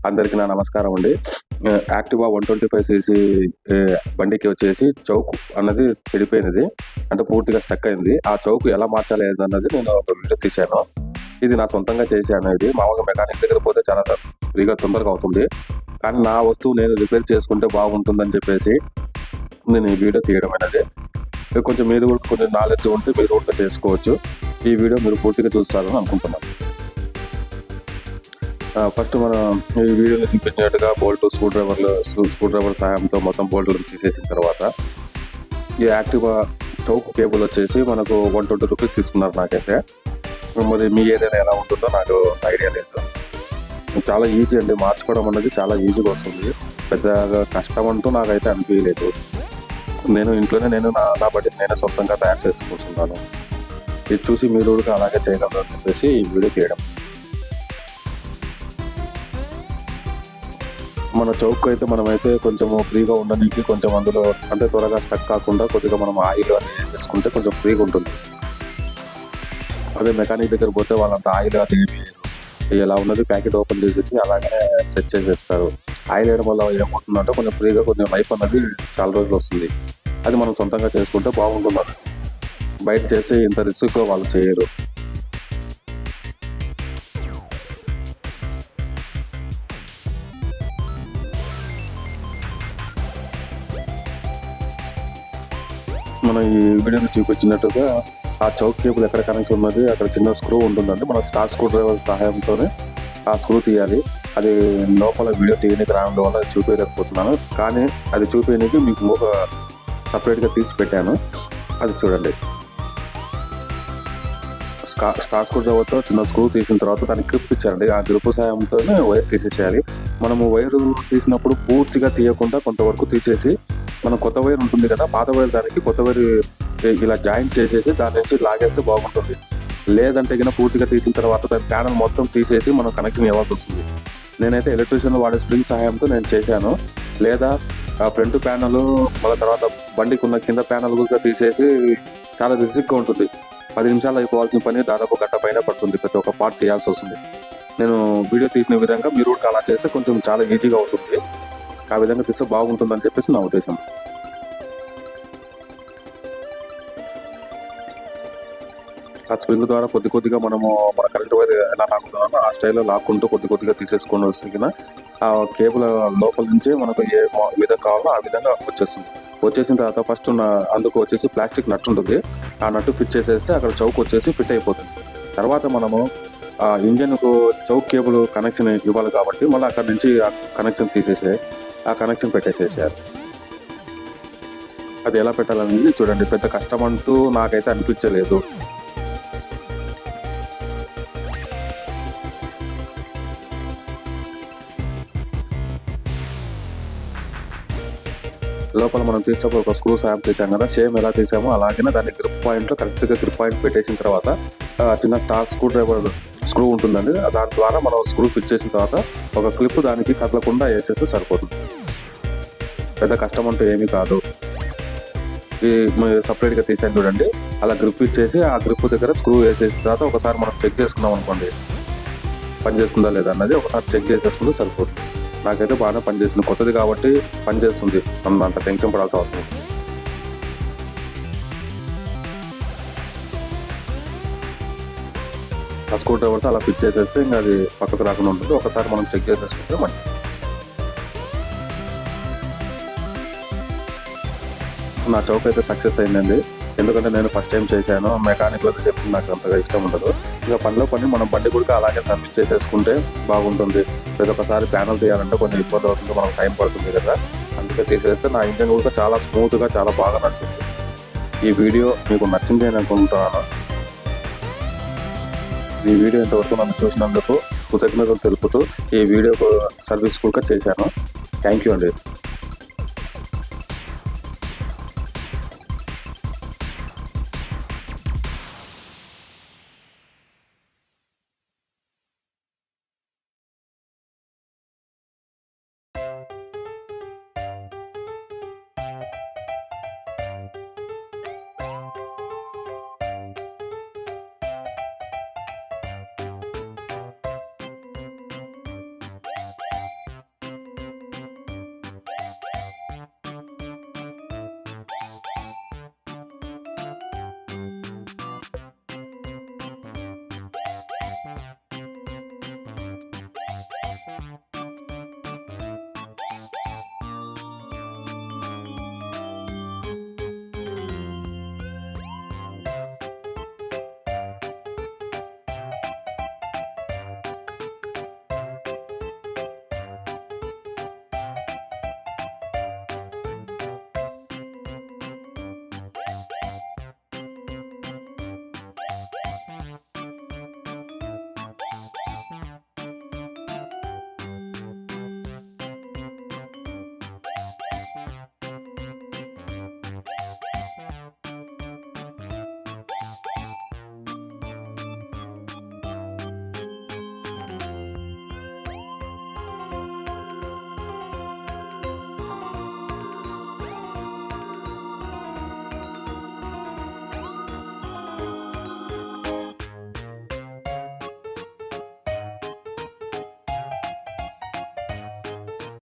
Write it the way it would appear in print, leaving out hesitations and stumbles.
అందరికీ నా నమస్కారం అండి. యాక్టివా 125 సీసీ బండికి వచ్చేసి చౌక్ అన్నది చెడిపోయినది. అంటే పూర్తిగా స్టక్ అయింది. ఆ చౌక్ ఎలా మార్చాలి అన్నది నేను ఒక వీడియో తీశాను. ఇది నా సొంతంగా చేశాను. ఇది మామూలుగా మెకానిక్ దగ్గర పోతే చాలా ఫ్రీగా తొందరగా అవుతుంది. కానీ నా వస్తువు నేను రిపేర్ చేసుకుంటే బాగుంటుందని చెప్పేసి నేను ఈ వీడియో తీయడం అనేది. కొంచెం మీరు కూడా కొంచెం నాలెడ్జ్ ఉంటే మీరు కూడా చేసుకోవచ్చు. ఈ వీడియో మీరు పూర్తిగా చూస్తారని అనుకుంటున్నాను. ఫస్ట్ మనం ఈ వీడియోలో చూపించినట్టుగా స్క్రూ డ్రైవర్ సహాయంతో మొత్తం బోల్టులను తీసేసిన తర్వాత ఈ యాక్టివా చౌక్ కేబుల్ వచ్చేసి మనకు 120 రూపీస్ తీసుకున్నారు నాకైతే. మరి మీ ఏరియాలో ఎలా ఉంటుందో నాకు ఐడియా లేదు. చాలా ఈజీ అండి, మార్చుకోవడం అనేది చాలా ఈజీగా వస్తుంది. పెద్దగా కష్టం అంటూ నాకైతే అనిపించలేదు. నేను ఇంట్లోనే నా బట్టి నేనే సొంతంగా తయారు చేసుకుంటున్నాను. ఇది చూసి మీరు కూడా అలాగే చేయగలరు అని చెప్పేసి ఈ వీడియో చేయడం. మన చౌక్ అయితే మనమైతే కొంచెము ఫ్రీగా ఉండడానికి కొంచెం అందులో అంటే త్వరగా స్టక్ కాకుండా కొద్దిగా మనం ఆయిల్ అని వేసేసుకుంటే కొంచెం ఫ్రీగా ఉంటుంది. అదే మెకానిక్ దగ్గర పోతే వాళ్ళంత ఆయిల్ అది ఎలా ఉన్నది ప్యాకెట్ ఓపెన్ చేసేసి అలాగే సెట్ చేసేస్తారు. ఆయిల్ వేయడం వల్ల ఏమవుతుందంటే కొంచెం ఫ్రీగా కొంచెం లైఫ్ అన్నది చాలా రోజులు వస్తుంది. అది మనం సొంతంగా చేసుకుంటే బాగుంటుంది. బయట చేసి ఇంత రిస్క్గా వాళ్ళు చేయరు. మనం ఈ వీడియోలో చూపించినట్టుగా ఆ చౌక్ కేబుల్ ఎక్కడ కనెక్షన్ ఉన్నది అక్కడ చిన్న స్క్రూ ఉంటుందండి. మన స్క్రూ డ్రైవర్ సహాయంతోనే ఆ స్క్రూ తీయాలి. అది లోపల వీడియో తీయడానికి రావడం వల్ల చూపించలేకపోతున్నాను, కానీ అది చూపించడానికి మీకు ఒక సపరేట్గా తీసి పెట్టాను, అది చూడండి. స్క్రూ డ్రైవర్తో చిన్న స్క్రూ తీసిన తర్వాత దానికి గ్రిప్ ఇచ్చారండి. ఆ గ్రిప్ సహాయంతోనే వైర్ తీసేసేయాలి. మనము వైరు తీసినప్పుడు పూర్తిగా తీయకుండా కొంతవరకు తీసేసి మనం కొత్త వైర్ ఉంటుంది కదా, పాత వైర్ దానికి కొత్త వైర్ ఇలా జాయింట్ చేసేసి దాని నుంచి లాగేస్తే బాగుంటుంది. లేదంటే కింద పూర్తిగా తీసిన తర్వాత దాని ప్యానల్ మొత్తం తీసేసి మనం కనెక్షన్ ఇవ్వాల్సి వస్తుంది. నేనైతే ఎలక్ట్రీషియన్ వాడే స్ప్రింగ్ సహాయంతో నేను చేశాను. లేదా ఫ్రంట్ ప్యానల్ మళ్ళీ తర్వాత బండికి ఉన్న కింద ప్యానల్ కూడా తీసేసి చాలా రిస్క్గా ఉంటుంది. 10 నిమిషాలు అయిపోవాల్సిన పని దాదాపు గంట పైన పడుతుంది. ప్రతి ఒక్క పార్ట్ చేయాల్సి వస్తుంది. నేను వీడియో తీసిన విధంగా మీరు కూడా అలా చేస్తే కొంచెం చాలా ఈజీగా అవుతుంది. ఆ విధంగా తీస్తే బాగుంటుందని చెప్పేసి నా ఉద్దేశం. ఆ స్ప్రింగ్ ద్వారా కొద్దిగా మనము మన కరెంట్ వైర్ ఎలా లాక్కున్నామో ఆ స్టైల్లో లాక్కుంటూ కొద్దిగా తీసేసుకొని వస్తున్న ఆ కేబుల్ లోపల నుంచి మనకు ఏ విధంగా కావాలో ఆ విధంగా వచ్చేసిన తర్వాత ఫస్ట్ అందుకు వచ్చేసి ప్లాస్టిక్ నట్ ఉంటుంది. ఆ నట్టు ఫిట్ చేసేస్తే అక్కడ చౌక్ వచ్చేసి ఫిట్ అయిపోతుంది. తర్వాత మనము ఆ ఇంజన్కు చౌక్ కేబుల్ కనెక్షన్ ఇవ్వాలి కాబట్టి మళ్ళీ అక్కడ నుంచి ఆ కనెక్షన్ తీసేసి ఆ కనెక్షన్ పెట్టేసేసారు. అది ఎలా పెట్టాలనేది చూడండి. పెద్ద కష్టం అంటూ నాకైతే అనిపించలేదు. లోపల మనం తీసేటప్పుడు ఒక స్క్రూ సాయం తీసాం కదా, సేమ్ ఎలా తీసామో అలాగే దాన్ని గ్రిప్ పాయింట్లో కరెక్ట్గా గ్రిప్ పాయింట్ పెట్టేసిన తర్వాత చిన్న స్క్రూ డ్రైవర్ స్క్రూ ఉంటుందండి. దాని ద్వారా మనం స్క్రూ ఫిట్ చేసిన తర్వాత ఒక క్లిప్ దానికి కదలకుండా వేసేస్తే సరిపోతుంది. పెద్ద కష్టం అంటూ ఏమీ కాదు. సపరేట్గా తీసాను చూడండి. అలా గ్రిప్ ఇచ్చేసి ఆ గ్రిప్ దగ్గర స్క్రూ వేసేసిన తర్వాత ఒకసారి మనం చెక్ చేసుకున్నాం అనుకోండి పనిచేస్తుందా లేదా అన్నది ఒకసారి చెక్ చేసేసుకుంటే సరిపోతుంది. నాకైతే బాగా పనిచేస్తుంది. కొత్తది కాబట్టి పనిచేస్తుంది. మనం అంత టెన్షన్ పడాల్సిన అవసరం. ఆ స్క్రూ డ్రైవర్తో అలా ఫిట్ చేసేస్తే ఇంకా అది పక్కకు రాకుండా ఉంటుంది. ఒకసారి మనం చెక్ చేసేసుకుంటే మంచిది. నా చౌక్ అయితే సక్సెస్ అయిందండి. ఎందుకంటే నేను ఫస్ట్ టైం చేశాను. మెకానిక్ అయితే చెప్పి నాకు అంతగా ఇష్టం ఉండదు. ఇక పనిలో మనం బండి కూడా అలాగే సర్వీస్ చేసేసుకుంటే బాగుంటుంది. లేదా ఒకసారి ప్యానల్ తీయాలంటే కొంచెం ఇబ్బంది అవుతుంది, మనకు టైం పడుతుంది కదా. అందుకే తీసేస్తే నా ఇంజన్ కూడా చాలా స్మూత్గా చాలా బాగా నచ్చింది. ఈ వీడియో మీకు నచ్చింది అని అనుకుంటున్నాను. ఈ వీడియో ఇంతవరకు నన్ను చూసినందుకు కృతజ్ఞతలు తెలుపుతూ ఈ వీడియో సర్వీస్ కూడా చేశాను. థ్యాంక్ యూ అండి. బాయ్.